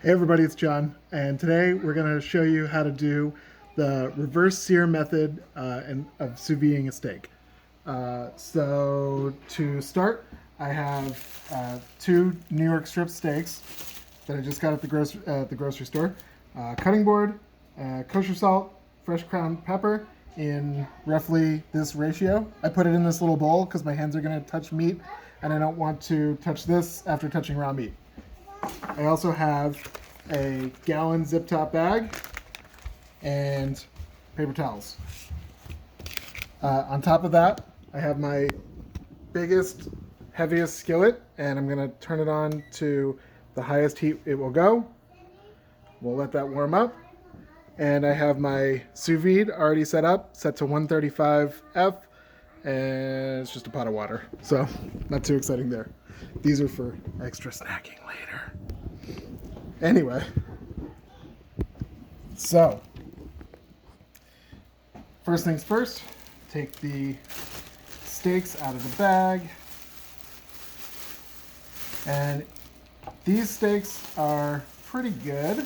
Hey everybody, it's John, and today we're going to show you how to do the reverse sear method of sous videing a steak. So to start, I have two New York strip steaks that I just got at the grocery store. Cutting board, kosher salt, fresh ground pepper in roughly this ratio. I put it in this little bowl because my hands are going to touch meat, and I don't want to touch this after touching raw meat. I also have a gallon zip top bag and paper towels. On top of that, I have my biggest, heaviest skillet, and I'm gonna turn it on to the highest heat it will go. We'll let that warm up. And I have my sous vide already set up, set to 135 F, and it's just a pot of water. So, not too exciting there. These are for extra snacking later. Anyway, so first things first, take the steaks out of the bag. And these steaks are pretty good.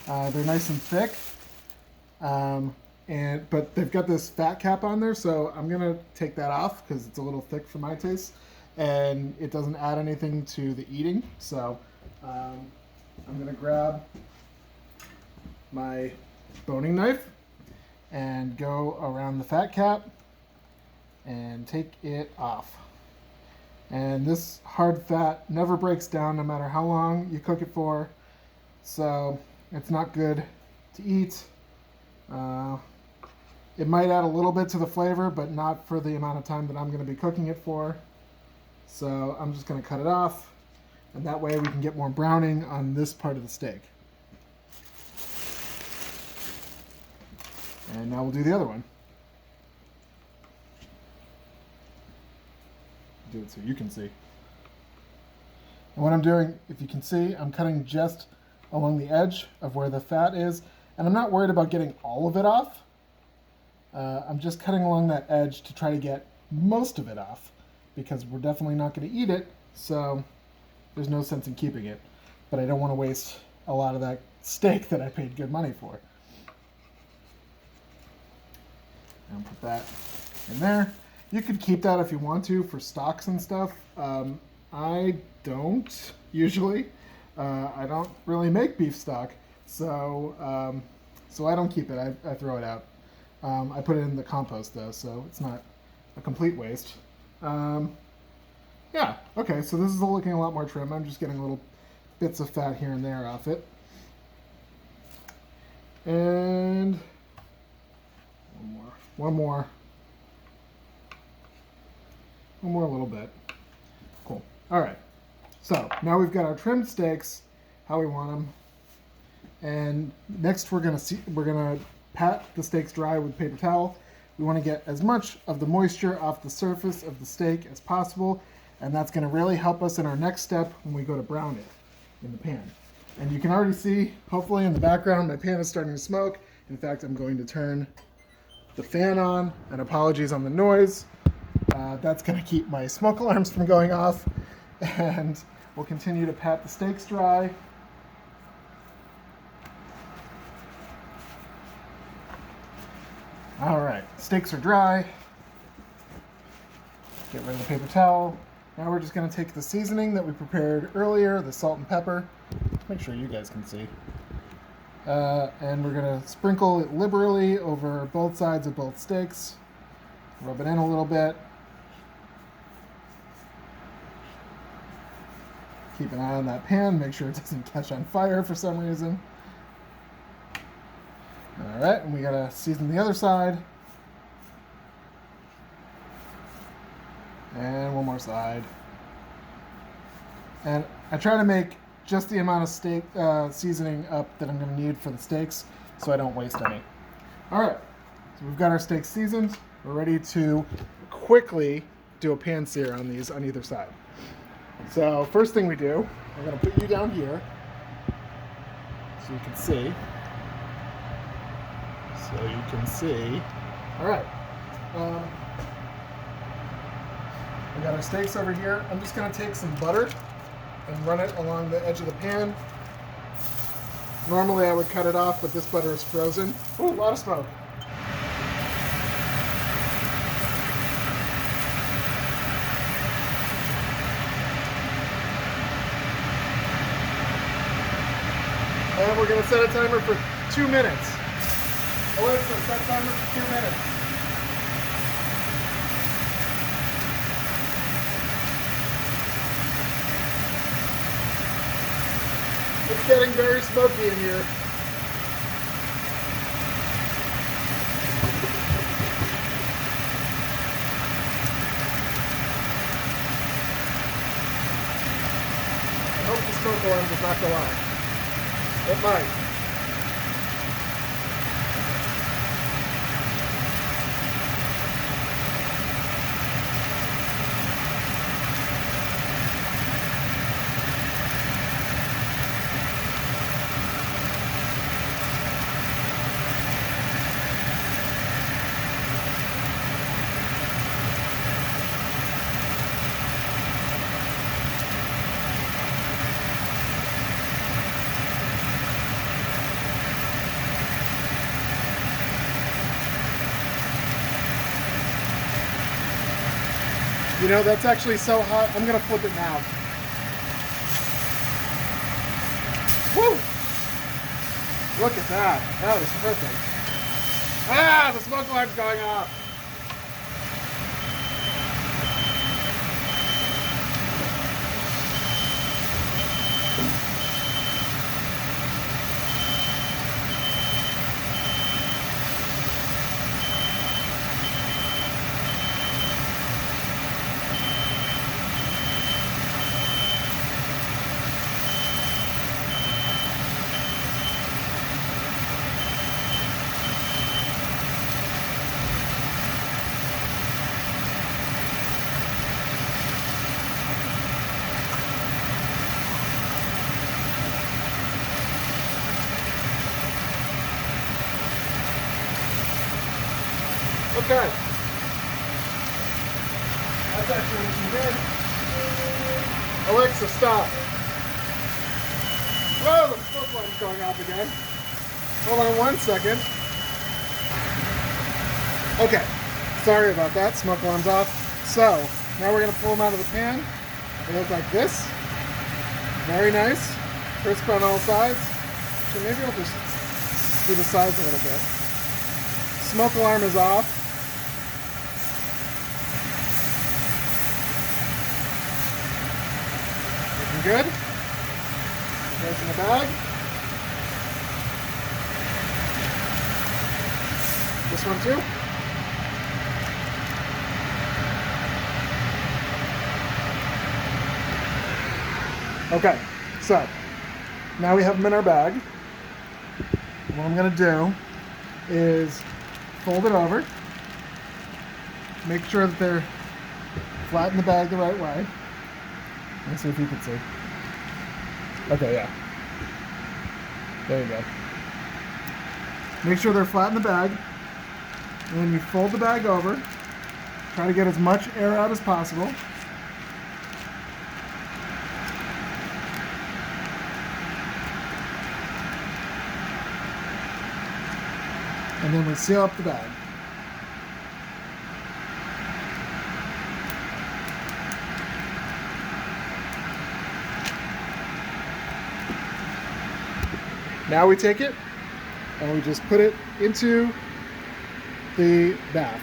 They're nice and thick. But they've got this fat cap on there, so I'm gonna take that off because it's a little thick for my taste, and it doesn't add anything to the eating. So I'm gonna grab my boning knife and go around the fat cap and take it off. And this hard fat never breaks down no matter how long you cook it for, so it's not good to eat. It might add a little bit to the flavor, but not for the amount of time that I'm going to be cooking it for. So I'm just going to cut it off, and that way we can get more browning on this part of the steak. And now we'll do the other one. Do it so you can see. And what I'm doing, if you can see, I'm cutting just along the edge of where the fat is, and I'm not worried about getting all of it off. I'm just cutting along that edge to try to get most of it off, because we're definitely not going to eat it, so there's no sense in keeping it. But I don't want to waste a lot of that steak that I paid good money for. And put that in there. You could keep that if you want to for stocks and stuff. I don't usually. I don't really make beef stock, so I don't keep it. I throw it out. I put it in the compost though, so it's not a complete waste. Yeah, okay, so this is looking a lot more trim. I'm just getting little bits of fat here and there off it. And one more little bit. Cool. All right, so now we've got our trimmed steaks how we want them. And next we're gonna pat the steaks dry with paper towel. We want to get as much of the moisture off the surface of the steak as possible, and that's going to really help us in our next step when we go to brown it in the pan. And you can already see, hopefully in the background, my pan is starting to smoke. In fact, I'm going to turn the fan on, and apologies on the noise. That's going to keep my smoke alarms from going off, and we'll continue to pat the steaks dry. All right, steaks are dry. Get rid of the paper towel. Now we're just gonna take the seasoning that we prepared earlier, the salt and pepper. Make sure you guys can see. And we're gonna sprinkle it liberally over both sides of both steaks. Rub it in a little bit. Keep an eye on that pan, make sure it doesn't catch on fire for some reason. All right, and we gotta season the other side. And one more side. And I try to make just the amount of steak seasoning up that I'm gonna need for the steaks, so I don't waste any. All right, so we've got our steaks seasoned. We're ready to quickly do a pan sear on these on either side. So first thing we do, we're gonna put you down here so you can see. All right. We got our steaks over here. I'm just going to take some butter and run it along the edge of the pan. Normally I would cut it off, but this butter is frozen. Ooh, a lot of smoke. And we're going to set a timer for 2 minutes. Alexa, set timer for 2 minutes. It's getting very smoky in here. I hope the smoke alarm does not go off. It might. You know, that's actually so hot, I'm gonna flip it now. Woo! Look at that. That is perfect. Ah, the smoke alarm's going off. Okay. That's actually looking good. Alexa, stop. Whoa, the smoke light is going off again. Hold on 1 second. Okay. Sorry about that. Smoke alarm's off. So, now we're going to pull them out of the pan. They look like this. Very nice. Crisp on all sides. So maybe I'll just do the sides a little bit. Smoke alarm is off. Looking good. Place in the bag. This one too. Okay, so now we have them in our bag. What I'm going to do is fold it over, make sure that they're flat in the bag the right way. Let's see if you can see. Okay, yeah. There you go. Make sure they're flat in the bag, and then you fold the bag over. Try to get as much air out as possible. And then we seal up the bag. Now we take it and we just put it into the bath.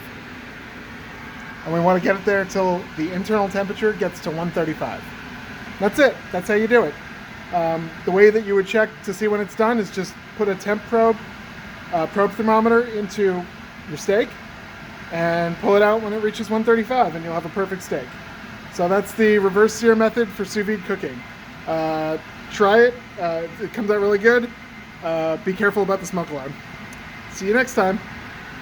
And we want to get it there until the internal temperature gets to 135. That's it. That's how you do it. The way that you would check to see when it's done is just put a temp probe thermometer into your steak and pull it out when it reaches 135 and you'll have a perfect steak. So that's the reverse sear method for sous vide cooking. Try it. It comes out really good. Be careful about the smoke alarm. See you next time.